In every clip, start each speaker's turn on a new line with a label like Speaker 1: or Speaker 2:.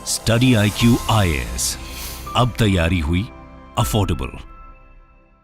Speaker 1: Study IQ IAS, अब तैयारी हुई अफोर्डेबल।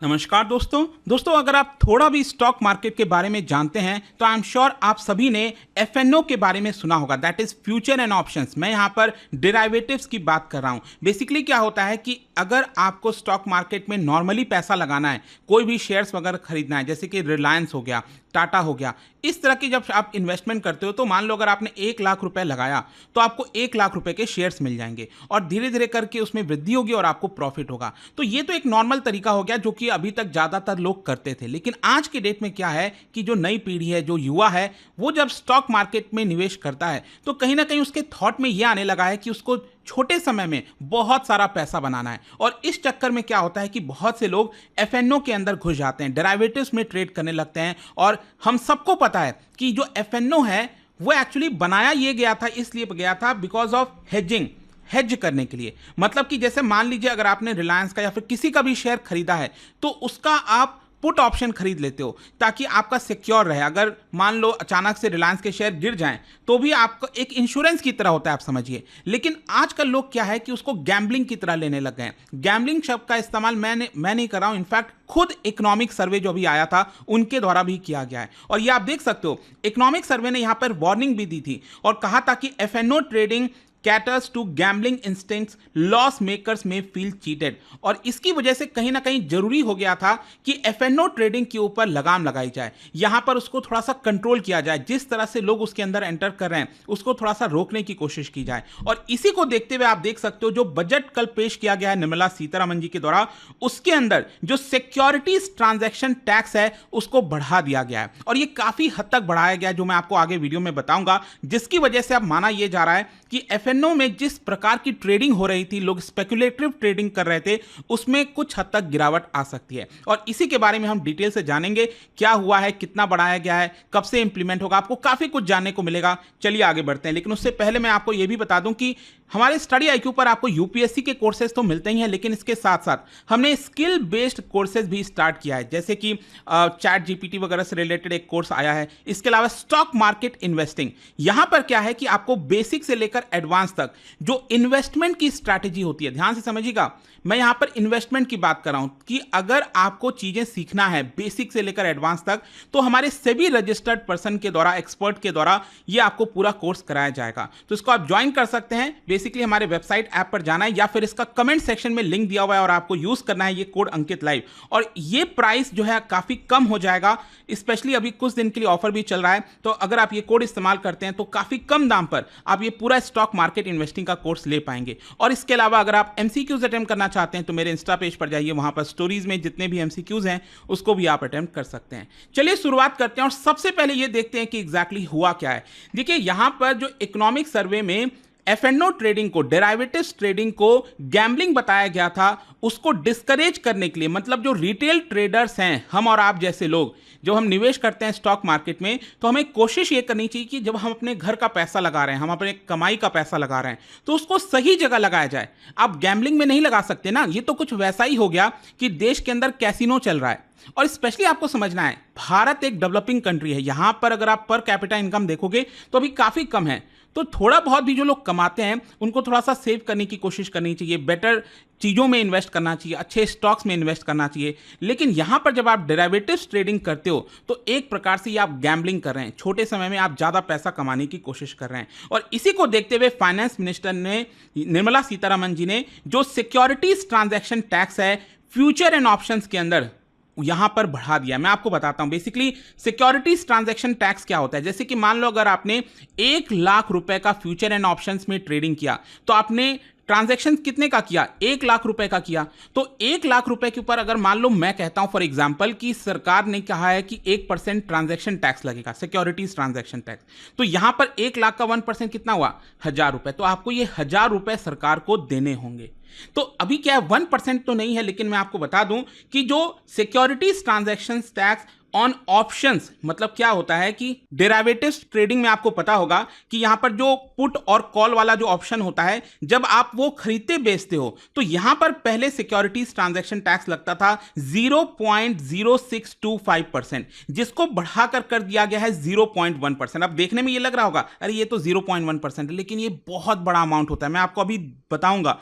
Speaker 2: नमस्कार दोस्तों अगर आप थोड़ा भी स्टॉक मार्केट के बारे में जानते हैं तो आई एम श्योर आप सभी ने FNO के बारे में सुना होगा, that is future and options. मैं यहाँ पर डेरिवेटिव्स की बात कर रहा हूँ। बेसिकली क्या होता है कि अगर आपको स्टॉक मार्केट में नॉर्मली पैसा लगाना है, कोई भी शेयर्स वगैरह खरीदना है, जैसे कि रिलायंस हो गया, टाटा हो गया, इस तरह की जब आप इन्वेस्टमेंट करते हो तो मान लो अगर आपने 1 लाख रुपए लगाया तो आपको 1 लाख रुपए के शेयर्स मिल जाएंगे और धीरे धीरे करके उसमें वृद्धि होगी और आपको प्रॉफिट होगा। तो ये तो एक नॉर्मल तरीका हो गया जो कि अभी तक ज्यादातर लोग करते थे। लेकिन आज के डेट में क्या है कि जो नई पीढ़ी है, जो युवा है, वो जब स्टॉक मार्केट में निवेश करता है तो कहीं ना कहीं उसके थॉट में यह आने लगा है कि उसको छोटे समय में बहुत सारा पैसा बनाना है। और इस चक्कर में क्या होता है कि बहुत से लोग FNO के अंदर घुस जाते हैं, डेरिवेटिव्स में ट्रेड करने लगते हैं। और हम सबको पता है कि जो FNO है वो एक्चुअली बनाया ये गया था, इसलिए गया था बिकॉज ऑफ हेज करने के लिए। मतलब कि जैसे मान लीजिए अगर आपने रिलायंस का या फिर किसी का भी शेयर खरीदा है तो उसका आप पुट ऑप्शन खरीद लेते हो ताकि आपका सिक्योर रहे। अगर मान लो अचानक से रिलायंस के शेयर गिर जाएं तो भी आपको एक इंश्योरेंस की तरह होता है, आप समझिए। लेकिन आजकल लोग क्या है कि उसको गैम्बलिंग की तरह लेने लग गए। गैम्बलिंग शब्द का इस्तेमाल मैं नहीं कर रहा हूं, इनफैक्ट खुद इकोनॉमिक सर्वे जो अभी आया था उनके द्वारा भी किया गया है। और ये आप देख सकते हो, इकोनॉमिक सर्वे ने यहां पर वार्निंग भी दी थी और कहा था कि FNO trading caters to gambling instincts, loss makers may feel cheated। और इसकी वजह से कहीं ना कहीं जरूरी हो गया था कि FNO ट्रेडिंग के ऊपर लगाम लगाई जाए, यहां पर उसको थोड़ा सा कंट्रोल किया जाए। जिस तरह से लोग उसके अंदर एंटर कर रहे हैं उसको थोड़ा सा रोकने की कोशिश की जाए। और इसी को देखते हुए आप देख सकते हो जो बजट कल पेश किया गया है निर्मला सीतारमण जी के द्वारा, उसके अंदर जो सिक्योरिटीज ट्रांजैक्शन टैक्स है उसको बढ़ा दिया गया है। और ये काफी हद तक बढ़ाया गया है, जो मैं आपको आगे वीडियो में बताऊंगा, जिसकी वजह से अब माना यह जा रहा है कि FNO में जिस प्रकार की ट्रेडिंग हो रही थी, लोग स्पेकुलेटिव ट्रेडिंग कर रहे थे, उसमें कुछ हद तक गिरावट आ सकती है। और इसी के बारे में हम डिटेल से जानेंगे, क्या हुआ है, कितना बढ़ाया गया है, कब से इंप्लीमेंट होगा, आपको काफी कुछ जानने को मिलेगा। चलिए आगे बढ़ते हैं। लेकिन उससे पहले मैं आपको यह भी बता दूं कि हमारे स्टडी IQ पर आपको UPSC के कोर्सेज तो मिलते ही हैं, लेकिन इसके साथ साथ हमने स्किल बेस्ड कोर्सेज भी स्टार्ट किया है, जैसे कि चैट GPT वगैरह से रिलेटेड एक कोर्स आया है। इसके अलावा स्टॉक मार्केट इन्वेस्टिंग, यहां पर क्या है कि आपको बेसिक से लेकर एडवांस तक जो इन्वेस्टमेंट की स्ट्रैटेजी होती है, ध्यान से समझिएगा, मैं यहां पर इन्वेस्टमेंट की बात कर रहा हूं कि अगर आपको चीजें सीखना है बेसिक से लेकर एडवांस तक तो हमारे सभी रजिस्टर्ड पर्सन के द्वारा, एक्सपर्ट के द्वारा यह आपको पूरा कोर्स कराया जाएगा। तो इसको आप ज्वाइन कर सकते हैं। बेसिकली हमारे वेबसाइट ऐप पर जाना है या फिर इसका कमेंट सेक्शन में लिंक दिया हुआ है और आपको यूज करना है ये कोड अंकित लाइव। और ये प्राइस जो है काफी कम हो जाएगा, स्पेशली अभी कुछ दिन के लिए ऑफर भी चल रहा है। तो अगर आप ये कोड इस्तेमाल करते हैं तो काफी कम दाम पर आप ये पूरा स्टॉक मार्केट इन्वेस्टिंग का कोर्स ले पाएंगे। और इसके अलावा अगर आप MCQs अटेम्प्ट करना चाहते हैं तो मेरे इंस्टा पेज पर जाइए, वहां पर स्टोरीज में जितने भी MCQs हैं उसको भी आप अटेम्प्ट कर सकते हैं। चलिए शुरुआत करते हैं और सबसे पहले ये देखते हैं कि एग्जैक्टली हुआ क्या है। देखिए यहां पर जो इकोनॉमिक सर्वे में FNO ट्रेडिंग को, डेरिवेटिव्स ट्रेडिंग को गैम्बलिंग बताया गया था, उसको डिस्करेज करने के लिए, मतलब जो रिटेल ट्रेडर्स हैं, हम और आप जैसे लोग जो हम निवेश करते हैं स्टॉक मार्केट में, तो हमें कोशिश ये करनी चाहिए कि जब हम अपने घर का पैसा लगा रहे हैं, हम अपने कमाई का पैसा लगा रहे हैं, तो उसको सही जगह लगाया जाए। आप गैम्बलिंग में नहीं लगा सकते ना। ये तो कुछ वैसा ही हो गया कि देश के अंदर कैसीनो चल रहा है। और स्पेशली आपको समझना है, भारत एक डेवलपिंग कंट्री है, यहां पर अगर आप पर कैपिटा इनकम देखोगे तो अभी काफी कम है। तो थोड़ा बहुत भी जो लोग कमाते हैं उनको थोड़ा सा सेव करने की कोशिश करनी चाहिए, बेटर चीज़ों में इन्वेस्ट करना चाहिए, अच्छे स्टॉक्स में इन्वेस्ट करना चाहिए। लेकिन यहाँ पर जब आप डेरिवेटिव्स ट्रेडिंग करते हो तो एक प्रकार से ये आप गैम्बलिंग कर रहे हैं, छोटे समय में आप ज़्यादा पैसा कमाने की कोशिश कर रहे हैं। और इसी को देखते हुए फाइनेंस मिनिस्टर ने, निर्मला सीतारमण जी ने, जो सिक्योरिटीज ट्रांजैक्शन टैक्स है फ्यूचर एंड ऑप्शंस के अंदर यहां पर बढ़ा दिया। मैं आपको बताता हूं बेसिकली सिक्योरिटीज ट्रांजैक्शन टैक्स क्या होता है। जैसे कि मान लो अगर आपने 1 लाख रुपए का फ्यूचर एंड ऑप्शंस में ट्रेडिंग किया तो आपने ट्रांजैक्शन कितने का किया, 1 लाख रुपए का किया। तो 1 लाख रुपए के ऊपर अगर मान लो मैं कहता हूं फॉर एग्जांपल कि सरकार ने कहा है कि 1% ट्रांजैक्शन टैक्स लगेगा, सिक्योरिटीज ट्रांजैक्शन टैक्स, तो यहां पर 1 लाख का 1% कितना हुआ, 1000 रुपए। तो आपको ये 1000 रुपए सरकार को देने होंगे। तो अभी क्या है, 1% तो नहीं है, लेकिन मैं आपको बता दूं कि जो securities transaction tax on options मतलब क्या होता है कि डेरिवेटिव्स ट्रेडिंग में आपको पता होगा कि यहां पर जो पुट और कॉल वाला जो ऑप्शन होता है, जब आप वो खरीदते बेचते हो तो यहां पर पहले सिक्योरिटीज ट्रांजैक्शन टैक्स लगता था 0.0625%, जिसको बढ़ाकर कर दिया गया है 0.1%। अब देखने में ये लग रहा होगा अरे ये तो 0.1% है, लेकिन ये बहुत बड़ा अमाउंट होता है, मैं आपको अभी बताऊंगा।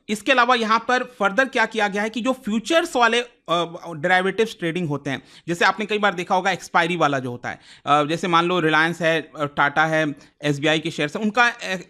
Speaker 2: इसके अलावा यहां पर फर्दर क्या किया गया है कि जो फ्यूचर्स वाले डेरिवेटिव्स ट्रेडिंग होते हैं, जैसे आपने कई बार देखा होगा एक्सपायरी वाला जो होता है, जैसे मान लो रिलायंस है, टाटा है, एसबीआई के शेयर्स है, उनका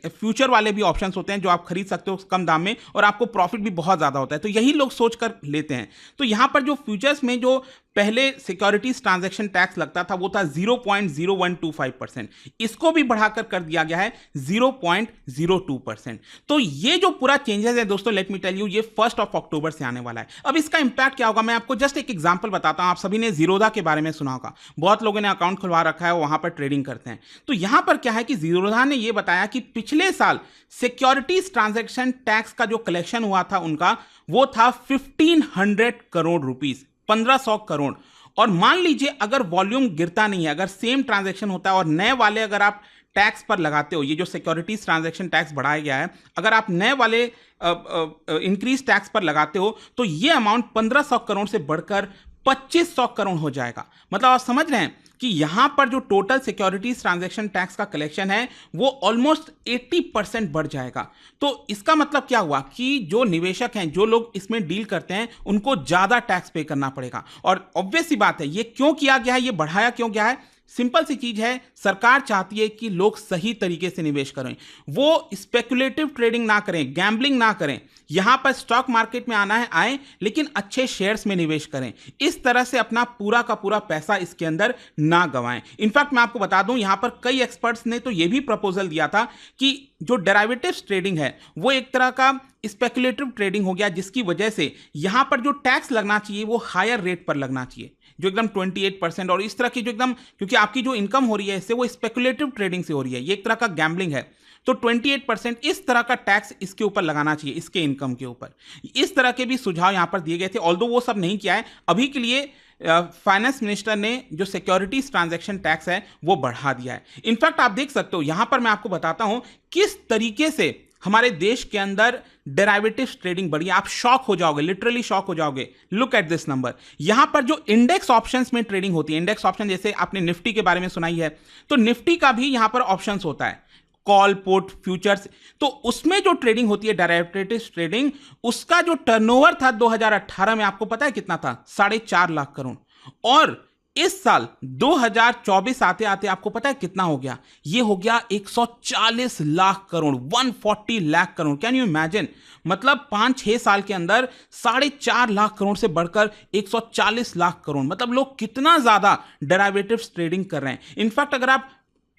Speaker 2: फ्यूचर वाले भी ऑप्शंस होते हैं जो आप खरीद सकते हो कम दाम में और आपको प्रॉफिट भी बहुत ज़्यादा होता है, तो यही लोग सोच कर लेते हैं। तो यहाँ पर जो फ्यूचर्स में जो पहले सिक्योरिटीज ट्रांजैक्शन टैक्स लगता था वो था 0.0125%, इसको भी बढ़ाकर कर दिया गया है 0.02%। तो ये जो पूरा चेंजेस है दोस्तों, लेट मी टेल यू, ये 1 अक्टूबर से आने वाला है। अब इसका इंपैक्ट क्या होगा, मैं आपको जस्ट एक एग्जांपल बताता हूं। आप सभी ने जीरोधा के बारे में सुना होगा, बहुत लोगों ने अकाउंट खुलवा रखा है, वहां पर ट्रेडिंग करते हैं। तो यहां पर क्या है कि जीरोधा ने यह बताया कि पिछले साल सिक्योरिटीज ट्रांजैक्शन टैक्स का जो कलेक्शन हुआ था उनका, वो था 1500 करोड़ रुपीस, 1500 करोड़। और मान लीजिए अगर वॉल्यूम गिरता नहीं है, अगर सेम ट्रांजैक्शन होता है और नए वाले अगर आप टैक्स पर लगाते हो, ये जो सिक्योरिटीज ट्रांजैक्शन टैक्स बढ़ाया गया है, अगर आप नए वाले इंक्रीज टैक्स पर लगाते हो तो ये अमाउंट 1500 करोड़ से बढ़कर 2500 करोड़ हो जाएगा। मतलब आप समझ रहे हैं कि यहां पर जो टोटल सिक्योरिटीज ट्रांजैक्शन टैक्स का कलेक्शन है वो ऑलमोस्ट 80% बढ़ जाएगा। तो इसका मतलब क्या हुआ कि जो निवेशक हैं, जो लोग इसमें डील करते हैं, उनको ज्यादा टैक्स पे करना पड़ेगा। और ऑब्वियस सी बात है, ये क्यों किया गया है, ये बढ़ाया क्यों गया है? सिंपल सी चीज है, सरकार चाहती है कि लोग सही तरीके से निवेश करें, वो स्पेकुलेटिव ट्रेडिंग ना करें, गैम्बलिंग ना करें। यहां पर स्टॉक मार्केट में आना है आए, लेकिन अच्छे शेयर्स में निवेश करें, इस तरह से अपना पूरा का पूरा पैसा इसके अंदर ना गंवाएं। इनफैक्ट मैं आपको बता दूं, यहां पर कई एक्सपर्ट्स ने तो यह भी प्रपोजल दिया था कि जो डेरिवेटिव्स ट्रेडिंग है वो एक तरह का स्पेकुलेटिव ट्रेडिंग हो गया, जिसकी वजह से यहां पर जो टैक्स लगना चाहिए वो हायर रेट पर लगना चाहिए, जो एकदम 28% और इस तरह की जो एकदम, क्योंकि आपकी जो इनकम हो रही है इससे वो स्पेकुलेटिव ट्रेडिंग से हो रही है, ये एक तरह का गैम्बलिंग है। तो 28% इस तरह का टैक्स इसके ऊपर लगाना चाहिए, इसके इनकम के ऊपर। इस तरह के भी सुझाव यहां पर दिए गए थे, ऑल्दो वो सब नहीं किया है अभी के लिए। फाइनेंस मिनिस्टर ने जो सिक्योरिटीज ट्रांजैक्शन टैक्स है वो बढ़ा दिया है। इनफैक्ट आप देख सकते हो, यहां पर मैं आपको बताता हूं किस तरीके से हमारे देश के अंदर डेरिवेटिव्स ट्रेडिंग बढ़ी है। आप शॉक हो जाओगे, लिटरली शॉक हो जाओगे। Look at this number. यहां पर जो इंडेक्स ऑप्शंस में ट्रेडिंग होती है, इंडेक्स ऑप्शन जैसे आपने निफ्टी के बारे में सुनाई है, तो निफ्टी का भी यहां पर ऑप्शंस होता है, कॉल, पुट, फ्यूचर्स। तो उसमें जो ट्रेडिंग होती है डेरिवेटिव्स ट्रेडिंग, उसका जो टर्नओवर था 2018 में, आपको पता है कितना था? 4.5 लाख करोड़। और इस साल 2024 आते आते आपको पता है कितना हो गया? ये हो गया 140 lakh crore, 140 lakh crore. Can you imagine? मतलब 5-6 साल के अंदर 4.5 लाख करोड़ से बढ़कर 140 लाख करोड़। मतलब लोग कितना ज्यादा डेरिवेटिव्स ट्रेडिंग कर रहे हैं। इनफैक्ट अगर आप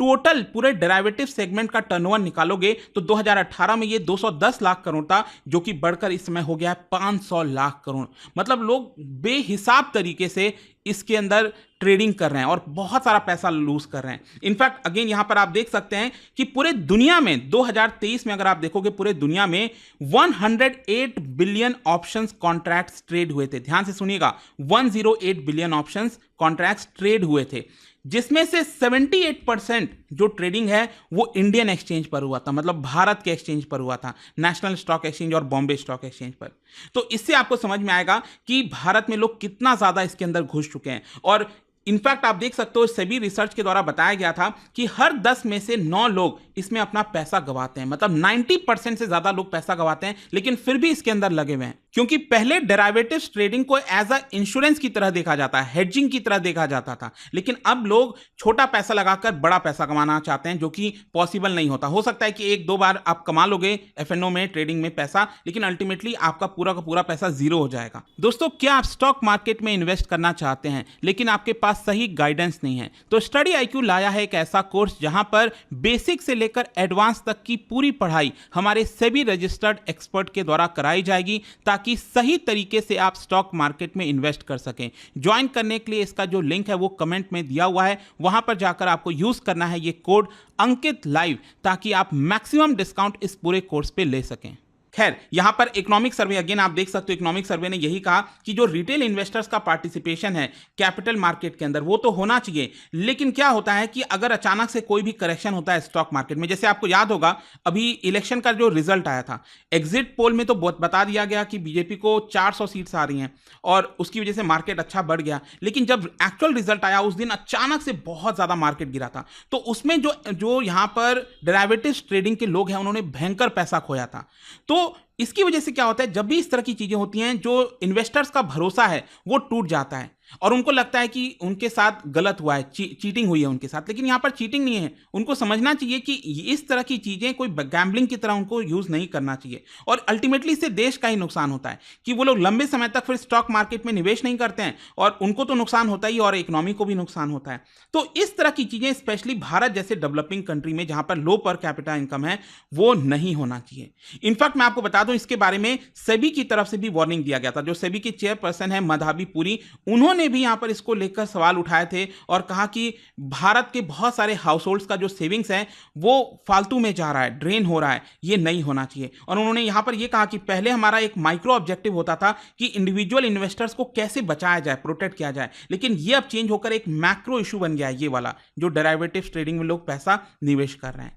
Speaker 2: टोटल पूरे डेरिवेटिव सेगमेंट का टर्नओवर निकालोगे तो 2018 में ये 210 लाख करोड़ था, जो कि बढ़कर इस समय हो गया है 500 लाख करोड़। मतलब लोग बेहिसाब तरीके से इसके अंदर ट्रेडिंग कर रहे हैं और बहुत सारा पैसा लूज कर रहे हैं। इनफैक्ट अगेन यहां पर आप देख सकते हैं कि पूरे दुनिया में 2023 में अगर आप देखोगे, पूरे दुनिया में 108 बिलियन ऑप्शंस कॉन्ट्रैक्ट्स ट्रेड हुए थे। ध्यान से सुनिएगा, 108 बिलियन ऑप्शंस कॉन्ट्रैक्ट्स ट्रेड हुए थे, जिसमें से 78% जो ट्रेडिंग है वो इंडियन एक्सचेंज पर हुआ था, मतलब भारत के एक्सचेंज पर हुआ था, नेशनल स्टॉक एक्सचेंज और बॉम्बे स्टॉक एक्सचेंज पर। तो इससे आपको समझ में आएगा कि भारत में लोग कितना ज्यादा इसके अंदर घुस चुके हैं। और इनफैक्ट आप देख सकते हो, सभी रिसर्च के द्वारा बताया गया था कि हर 10 में से 9 लोग इसमें अपना पैसा गंवाते हैं। मतलब 90% से ज्यादा लोग पैसा गंवाते हैं, लेकिन फिर भी इसके अंदर लगे हुए हैं। क्योंकि पहले डेरिवेटिव्स ट्रेडिंग को एज अ इंश्योरेंस की तरह देखा जाता है, हेजिंग की तरह देखा जाता था, लेकिन अब लोग छोटा पैसा लगाकर बड़ा पैसा कमाना चाहते हैं, जो कि पॉसिबल नहीं होता। हो सकता है कि 1-2 बार आप कमा लोगे एफएनओ में, ट्रेडिंग में पैसा, लेकिन अल्टीमेटली आपका पूरा का पूरा पैसा जीरो हो जाएगा। दोस्तों, क्या आप स्टॉक मार्केट में इन्वेस्ट करना चाहते हैं लेकिन आपके पास सही गाइडेंस नहीं है? तो स्टडी आईक्यू लाया है एक ऐसा कोर्स जहां पर बेसिक से लेकर एडवांस तक की पूरी पढ़ाई हमारे सेबी रजिस्टर्ड एक्सपर्ट के द्वारा कराई जाएगी, ताकि सही तरीके से आप स्टॉक मार्केट में इन्वेस्ट कर सकें। ज्वाइन करने के लिए इसका जो लिंक है वो कमेंट में दिया हुआ है, वहां पर जाकर आपको यूज करना है ये कोड अंकित लाइव, ताकि आप मैक्सिमम डिस्काउंट इस पूरे कोर्स पे ले सकें। खैर यहां पर इकोनॉमिक सर्वे अगेन आप देख सकते हो, इकोनॉमिक सर्वे ने यही कहा कि जो रिटेल इन्वेस्टर्स का पार्टिसिपेशन है कैपिटल मार्केट के अंदर वो तो होना चाहिए, लेकिन क्या होता है कि अगर अचानक से कोई भी करेक्शन होता है स्टॉक मार्केट में, जैसे आपको याद होगा अभी इलेक्शन का जो रिजल्ट आया था, एग्जिट पोल में तो बता दिया गया कि बीजेपी को 400 सीट्स आ रही हैं और उसकी वजह से मार्केट अच्छा बढ़ गया, लेकिन जब एक्चुअल रिजल्ट आया उस दिन अचानक से बहुत ज्यादा मार्केट गिरा था। तो उसमें जो यहां पर डेरिवेटिव्स ट्रेडिंग के लोग हैं उन्होंने भयंकर पैसा खोया था। तो इसकी वजह से क्या होता है, जब भी इस तरह की चीजें होती हैं जो इन्वेस्टर्स का भरोसा है वो टूट जाता है और उनको लगता है कि उनके साथ गलत हुआ है, चीटिंग हुई है उनके साथ, लेकिन यहां पर चीटिंग नहीं है। उनको समझना चाहिए कि इस तरह की चीजें कोई गैम्बलिंग की तरह उनको यूज नहीं करना चाहिए और अल्टीमेटली इससे देश का ही नुकसान होता है कि वो लोग लंबे समय तक फिर स्टॉक मार्केट में निवेश नहीं करते हैं और उनको तो नुकसान होता ही और इकोनॉमी को भी नुकसान होता है। तो इस तरह की चीजें स्पेशली भारत जैसे डेवलपिंग कंट्री में जहां पर लो पर कैपिटा इनकम है वो नहीं होना चाहिए। इनफैक्ट मैं आपको बता दूं इसके बारे में सेबी की तरफ से भी वार्निंग दिया गया था। जो सेबी की चेयरपर्सन है मधाबी पुरी, उन्होंने भी यहां पर इसको लेकर सवाल उठाए थे और कहा कि भारत के बहुत सारे हाउस होल्ड्स का जो सेविंग्स है वो फालतू में जा रहा है, ड्रेन हो रहा है, ये नहीं होना चाहिए। और उन्होंने यहां पर यह कहा कि पहले हमारा एक माइक्रो ऑब्जेक्टिव होता था कि इंडिविजुअल इन्वेस्टर्स को कैसे बचाया जाए, प्रोटेक्ट किया जाए, लेकिन यह अब चेंज होकर एक मैक्रो इशू बन गया है, ये वाला जो डेरिवेटिव्स ट्रेडिंग में लोग पैसा निवेश कर रहे हैं।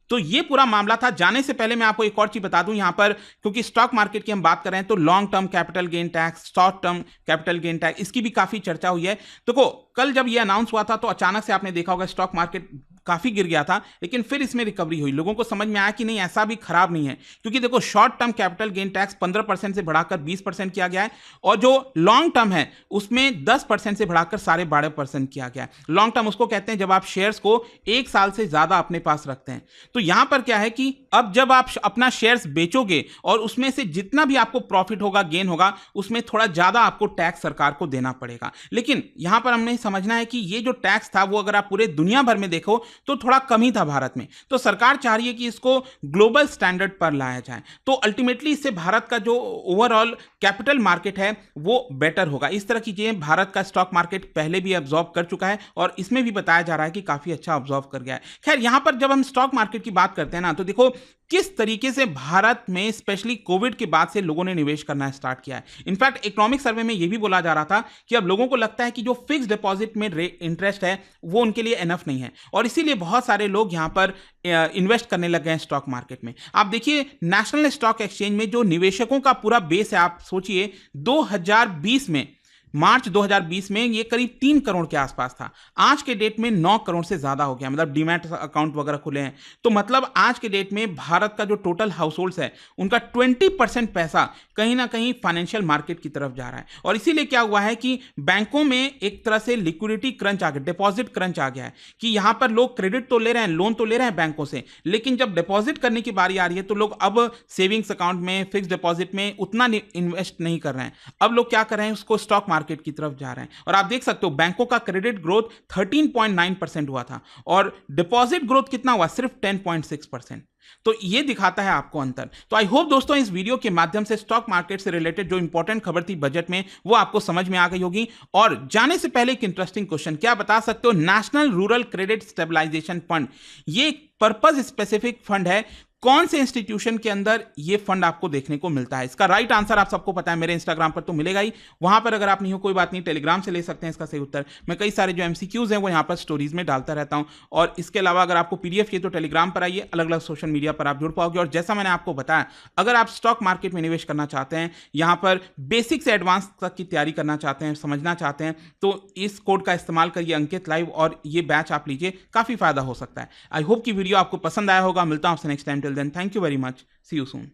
Speaker 2: तो ये पूरा मामला था। जाने से पहले मैं आपको एक और चीज बता दूं यहां पर, क्योंकि स्टॉक मार्केट की हम बात कर रहे हैं तो long term capital gain tax, short term capital gain tax, इसकी भी काफी चर्चा हुई है। देखो कल जब ये अनाउंस हुआ था तो अचानक से आपने देखा होगा स्टॉक मार्केट काफी गिर गया था, लेकिन फिर इसमें रिकवरी हुई। लोगों को समझ में आया कि नहीं ऐसा भी खराब नहीं है, क्योंकि देखो short term capital gain tax 15% से बढ़ाकर 20% किया गया है और जो लॉन्ग टर्म है उसमें 10% से बढ़ाकर 12.5% किया गया है। लॉन्ग टर्म उसको कहते हैं जब आप शेयर्स को 1 साल से ज्यादा अपने पास रखते हैं। तो यहां पर क्या है कि अब जब आप अपना शेयर्स बेचोगे और उसमें से जितना भी आपको प्रॉफिट होगा, गेन होगा, उसमें थोड़ा ज्यादा आपको टैक्स सरकार को देना पड़ेगा। लेकिन यहां पर हमने समझना है कि ये जो टैक्स था वो अगर आप पूरे दुनिया भर में देखो तो थोड़ा कम ही था भारत में। तो सरकार चाह रही है कि इसको ग्लोबल स्टैंडर्ड पर लाया जाए, तो अल्टीमेटली इससे भारत का जो ओवरऑल कैपिटल मार्केट है वो बेटर होगा। इस तरह की चीजें भारत का स्टॉक मार्केट पहले भी ऑब्जर्व कर चुका है और इसमें भी बताया जा रहा है कि काफी अच्छा ऑब्जर्व कर गया है। खैर यहां पर जब हम स्टॉक मार्केट की बात करते हैं ना, तो देखो किस तरीके से भारत में स्पेशली कोविड के बाद से लोगों ने निवेश करना स्टार्ट किया है। इनफैक्ट इकोनॉमिक सर्वे में यह भी बोला जा रहा था कि अब लोगों को लगता है कि जो फिक्स डिपॉजिट में इंटरेस्ट है वो उनके लिए एनफ नहीं है और इसीलिए बहुत सारे लोग यहां पर इन्वेस्ट करने लग गए हैं स्टॉक मार्केट में। आप देखिए नेशनल स्टॉक एक्सचेंज में जो निवेशकों का पूरा बेस है, आप सोचिए 2020 में, मार्च 2020 में ये करीब 3 करोड़ के आसपास था। आज के डेट में 9 करोड़ से ज्यादा हो गया, मतलब डीमैट अकाउंट वगैरह खुले हैं। तो मतलब आज के डेट में भारत का जो टोटल हाउस होल्ड्स है उनका 20% पैसा कहीं ना कहीं फाइनेंशियल मार्केट की तरफ जा रहा है और इसीलिए क्या हुआ है कि बैंकों में एक तरह से लिक्विडिटी क्रंच आ गया, डिपॉजिट क्रंच आ गया है कि यहां पर लोग क्रेडिट तो ले रहे हैं, लोन तो ले रहे हैं बैंकों से, लेकिन जब डिपॉजिट करने की बारी आ रही है तो लोग अब सेविंग्स अकाउंट में, फिक्स डिपॉजिट में उतना इन्वेस्ट नहीं कर रहे हैं। अब लोग क्या कर रहे हैं, उसको स्टॉक मार्केट की तरफ जा रहे हैं। और आप देख सकते हो बैंकों का क्रेडिट ग्रोथ 13.9% हुआ था और डिपॉजिट ग्रोथ कितना हुआ, सिर्फ 10.6%। तो ये दिखाता है आपको अंतर। तो आई होप दोस्तों इस वीडियो के माध्यम से स्टॉक मार्केट से रिलेटेड जो इंपॉर्टेंट खबर थी बजट में वो आपको समझ में आ गई होगी। और जाने से पहले एक इंटरेस्टिंग क्वेश्चन, क्या बता सकते हो national rural credit stabilisation fund ये एक पर्पस स्पेसिफिक फंड है, कौन से इंस्टीट्यूशन के अंदर ये फंड आपको देखने को मिलता है? इसका राइट आंसर आप सबको पता है, मेरे इंस्टाग्राम पर तो मिलेगा ही, वहां पर अगर आप नहीं हो कोई बात नहीं, टेलीग्राम से ले सकते हैं इसका सही उत्तर। मैं कई सारे जो एमसीक्यूज हैं वो यहां पर स्टोरीज में डालता रहता हूं और इसके अलावा अगर आपको पीडीएफ चाहिए तो टेलीग्राम पर आइए, अलग अलग सोशल मीडिया पर आप जुड़ पाओगे। और जैसा मैंने आपको बताया, अगर आप स्टॉक मार्केट में निवेश करना चाहते हैं, यहां पर बेसिक से एडवांस तक की तैयारी करना चाहते हैं, समझना चाहते हैं, तो इस कोड का इस्तेमाल करिए अंकित लाइव और ये बैच आप लीजिए, काफी फायदा हो सकता है। आई होप कि वीडियो आपको पसंद आया होगा। मिलता हूं आपसे next time, till then thank you very much, see you soon।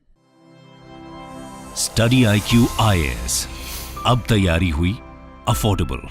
Speaker 1: Study IQ IAS, अब तैयारी हुई अफोर्डेबल।